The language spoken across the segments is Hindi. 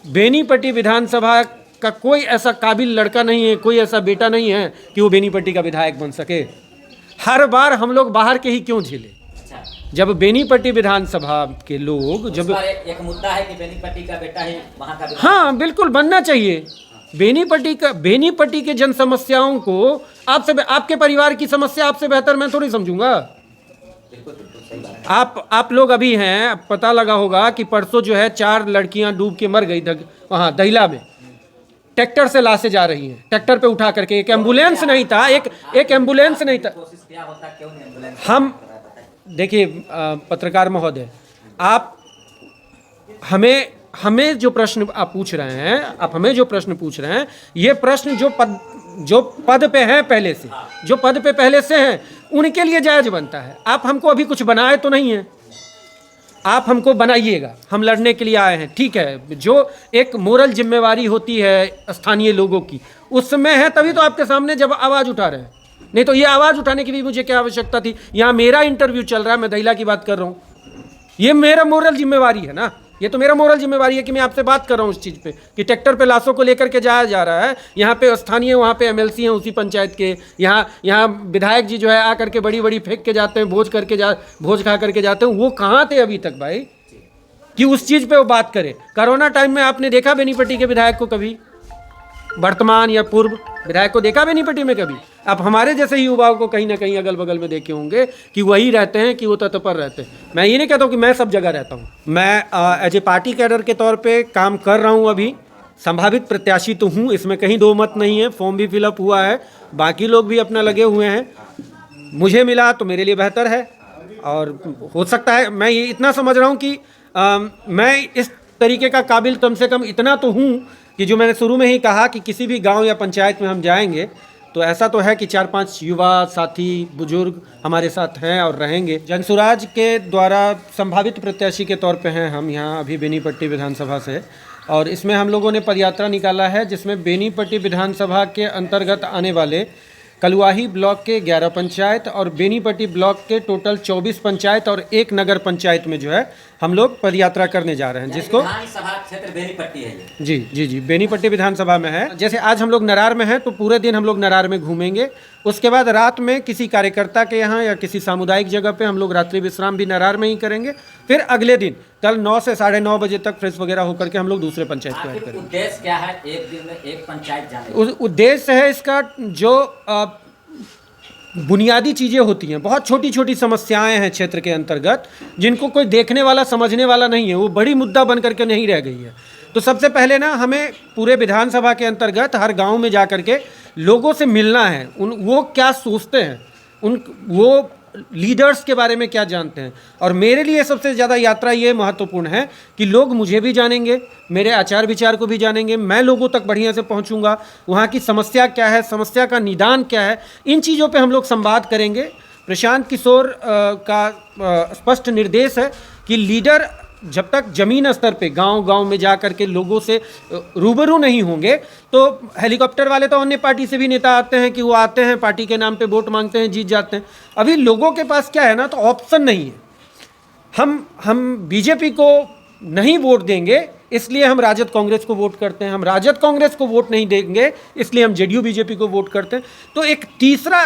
बेनीपट्टी विधानसभा का कोई ऐसा काबिल लड़का नहीं है, कोई ऐसा बेटा नहीं है कि वो बेनीपट्टी का विधायक बन सके। हर बार हम लोग बाहर के ही क्यों झेले? जब बेनीपट्टी विधानसभा के लोग जब एक मुद्दा है कि बेनीपट्टी का बेटा ही वहाँ का विधायक। हाँ बिल्कुल बनना चाहिए। बेनीपट्टी के जन समस्याओं को आपसे, आपके परिवार की समस्या आपसे बेहतर मैं थोड़ी समझूंगा। आप लोग अभी हैं, पता लगा होगा कि परसों जो है 4 लड़कियां डूब के मर गई वहाँ दहिला में। ट्रैक्टर से लाशें जा रही हैं, ट्रैक्टर पे उठा करके। एक एम्बुलेंस नहीं था, एक एम्बुलेंस नहीं था। हम देखिए पत्रकार महोदय, आप हमें जो प्रश्न आप पूछ रहे हैं, आप हमें जो प्रश्न पूछ रहे हैं, ये प्रश्न जो पद पे हैं पहले से, जो पद पे पहले से हैं, उनके लिए जायज बनता है। आप हमको अभी कुछ बनाए तो नहीं है, आप हमको बनाइएगा, हम लड़ने के लिए आए हैं, ठीक है। जो एक मोरल जिम्मेवारी होती है स्थानीय लोगों की, उसमें है, तभी तो आपके सामने जब आवाज़ उठा रहे हैं। नहीं तो ये आवाज़ उठाने की भी मुझे क्या आवश्यकता थी? यहाँ मेरा इंटरव्यू चल रहा है, मैं दहिला की बात कर रहा हूँ, ये मेरा मोरल जिम्मेवारी है ना। ये तो मेरा मोरल जिम्मेवारी है कि मैं आपसे बात कर रहा हूँ उस चीज़ पे कि ट्रैक्टर पे लाशों को लेकर के जाया जा रहा है। यहाँ पे स्थानीय, वहाँ पे एमएलसी हैं उसी पंचायत के, यहाँ विधायक जी जो है आकर के बड़ी बड़ी फेंक के जाते हैं, भोज खा करके जाते हैं। वो कहाँ थे अभी तक भाई कि उस चीज़ पे वो बात करे? कोरोना टाइम में आपने देखा बेनीपट्टी के विधायक को कभी, वर्तमान या पूर्व विधायक को देखा बेनीपट्टी में कभी? आप हमारे जैसे ही युवाओं को कहीं ना कहीं अगल बगल में देखे होंगे कि वही रहते हैं, कि वो तत्पर रहते हैं। मैं ये नहीं कहता हूँ कि मैं सब जगह रहता हूँ, मैं एज ए पार्टी कैडर के तौर पे काम कर रहा हूँ। अभी संभावित प्रत्याशी तो हूँ, इसमें कहीं दो मत नहीं है। फॉर्म भी फिलअप हुआ है, बाकी लोग भी अपना लगे हुए हैं। मुझे मिला तो मेरे लिए बेहतर है, और हो सकता है, मैं ये इतना समझ रहा हूँ कि मैं इस तरीके का काबिल कम से कम इतना तो हूँ कि जो मैंने शुरू में ही कहा कि किसी भी गांव या पंचायत में हम जाएंगे तो ऐसा तो है कि 4-5 युवा साथी बुजुर्ग हमारे साथ हैं और रहेंगे। जनसुराज के द्वारा संभावित प्रत्याशी के तौर पे हैं हम यहाँ अभी बेनीपट्टी विधानसभा से, और इसमें हम लोगों ने पदयात्रा निकाला है जिसमें बेनीपट्टी विधानसभा के अंतर्गत आने वाले कलुआही ब्लॉक के 11 पंचायत और बेनीपट्टी ब्लॉक के टोटल 24 पंचायत और 1 नगर पंचायत में जो है हम लोग पदयात्रा करने जा रहे हैं, जिसको विधानसभा क्षेत्र बेनीपट्टी है ये। जी बेनीपट्टी विधानसभा में है। जैसे आज हम लोग नरार में हैं तो पूरे दिन हम लोग नरार में घूमेंगे, उसके बाद रात में किसी कार्यकर्ता के यहाँ या किसी सामुदायिक जगह पे हम लोग रात्रि विश्राम भी नरार में ही करेंगे। फिर अगले दिन कल 9 से 9:30 बजे तक फ्रेश वगैरह होकर के हम लोग दूसरे पंचायत को ऐड करेंगे। उद्देश्य क्या है एक दिन में एक पंचायत जाने? उद्देश्य है इसका, जो बुनियादी चीज़ें होती हैं, बहुत छोटी छोटी समस्याएं हैं क्षेत्र के अंतर्गत जिनको कोई देखने वाला समझने वाला नहीं है, वो बड़ी मुद्दा बन करके नहीं रह गई है। तो सबसे पहले ना हमें पूरे विधानसभा के अंतर्गत हर गांव में जा करके लोगों से मिलना है, वो क्या सोचते हैं, वो लीडर्स के बारे में क्या जानते हैं। और मेरे लिए सबसे ज़्यादा यात्रा ये महत्वपूर्ण है कि लोग मुझे भी जानेंगे, मेरे आचार विचार को भी जानेंगे, मैं लोगों तक बढ़िया से पहुंचूंगा, वहाँ की समस्या क्या है, समस्या का निदान क्या है, इन चीज़ों पे हम लोग संवाद करेंगे। प्रशांत किशोर का स्पष्ट निर्देश है कि लीडर जब तक ज़मीन स्तर पे गांव-गांव में जा कर के लोगों से रूबरू नहीं होंगे, तो हेलीकॉप्टर वाले तो अन्य पार्टी से भी नेता आते हैं कि वो आते हैं पार्टी के नाम पे वोट मांगते हैं, जीत जाते हैं। अभी लोगों के पास क्या है ना, तो ऑप्शन नहीं है। हम बीजेपी को नहीं वोट देंगे इसलिए हम राजद कांग्रेस को वोट करते हैं, हम राजद कांग्रेस को वोट नहीं देंगे इसलिए हम जेडीयू बीजेपी को वोट करते हैं। तो एक तीसरा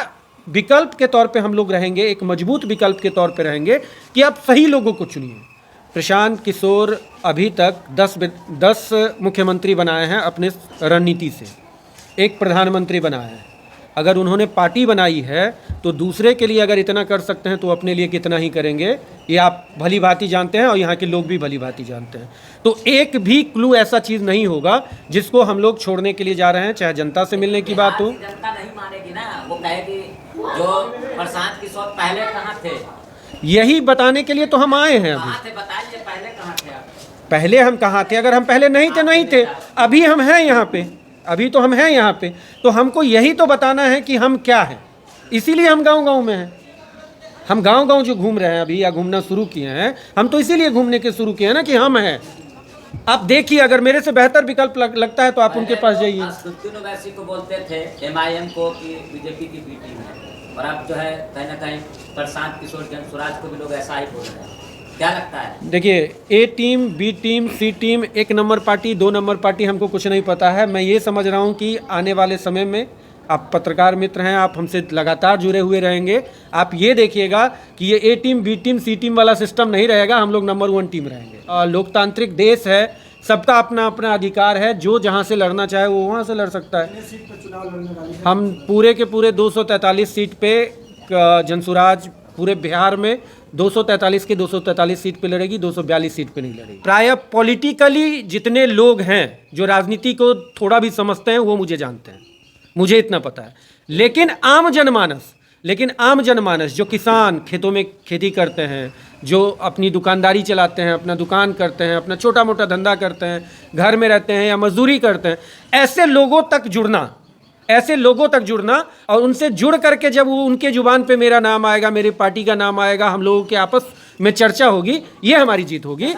विकल्प के तौर पर हम लोग रहेंगे, एक मजबूत विकल्प के तौर पर रहेंगे कि आप सही लोगों को चुनिए। प्रशांत किशोर अभी तक 10 मुख्यमंत्री बनाए हैं अपने रणनीति से, एक प्रधानमंत्री बनाया है। अगर उन्होंने पार्टी बनाई है तो दूसरे के लिए अगर इतना कर सकते हैं तो अपने लिए कितना ही करेंगे, ये आप भली भांति जानते हैं और यहाँ के लोग भी भली भांति जानते हैं। तो एक भी क्लू ऐसा चीज़ नहीं होगा जिसको हम लोग छोड़ने के लिए जा रहे हैं, चाहे जनता से मिलने की बात हो। जनता नहीं मानेगी ना, वो कहेगी जो प्रशांत किशोर पहले कहाँ थे, यही बताने के लिए तो हम आए हैं। अभी बताइए पहले कहाँ थे आप? पहले हम कहाँ थे? अगर हम पहले नहीं थे, अभी हम हैं यहाँ पे, अभी तो हम हैं यहाँ पे। तो हमको यही तो बताना है कि हम क्या हैं, इसीलिए हम गांव-गांव में हैं। हम गांव-गांव जो घूम रहे हैं अभी या घूमना शुरू किए हैं, हम तो इसीलिए घूमने के शुरू किए हैं ना कि हम हैं। आप देखिए, अगर मेरे से बेहतर विकल्प लगता है तो आप उनके पास जाइए। ओवैसी को बोलते थे MIM को कि बीजेपी की बी टीम है, और अब जो है कहीं ना कहीं प्रशांत किशोर जनसुराज को भी लोग ऐसा ही बोल रहे हैं। क्या लगता है? देखिए, A team, B team, C team, 1 number party, 2 number party, हमको कुछ नहीं पता है। मैं ये समझ रहा हूँ कि आने वाले समय में, आप पत्रकार मित्र हैं, आप हमसे लगातार जुड़े हुए रहेंगे, आप ये देखिएगा कि ये ए team, B team, C team वाला सिस्टम नहीं रहेगा, हम लोग नंबर 1 टीम रहेंगे। लोकतांत्रिक देश है, सबका अपना अपना अधिकार है, जो जहाँ से लड़ना चाहे वो वहाँ से लड़ सकता है। हम पूरे के पूरे 243 सीट पे जनसुराज पूरे बिहार में 243 की 243 सीट पे लड़ेगी, 242 सीट पे नहीं लड़ेगी। प्राय पॉलिटिकली जितने लोग हैं जो राजनीति को थोड़ा भी समझते हैं वो मुझे जानते हैं, मुझे इतना पता है। लेकिन आम जनमानस जो किसान खेतों में खेती करते हैं, जो अपनी दुकानदारी चलाते हैं, अपना दुकान करते हैं, अपना छोटा मोटा धंधा करते हैं, घर में रहते हैं या मजदूरी करते हैं, ऐसे लोगों तक जुड़ना और उनसे जुड़ करके जब वो उनके जुबान पे मेरा नाम आएगा, मेरी पार्टी का नाम आएगा, हम लोगों के आपस में चर्चा होगी, ये हमारी जीत होगी।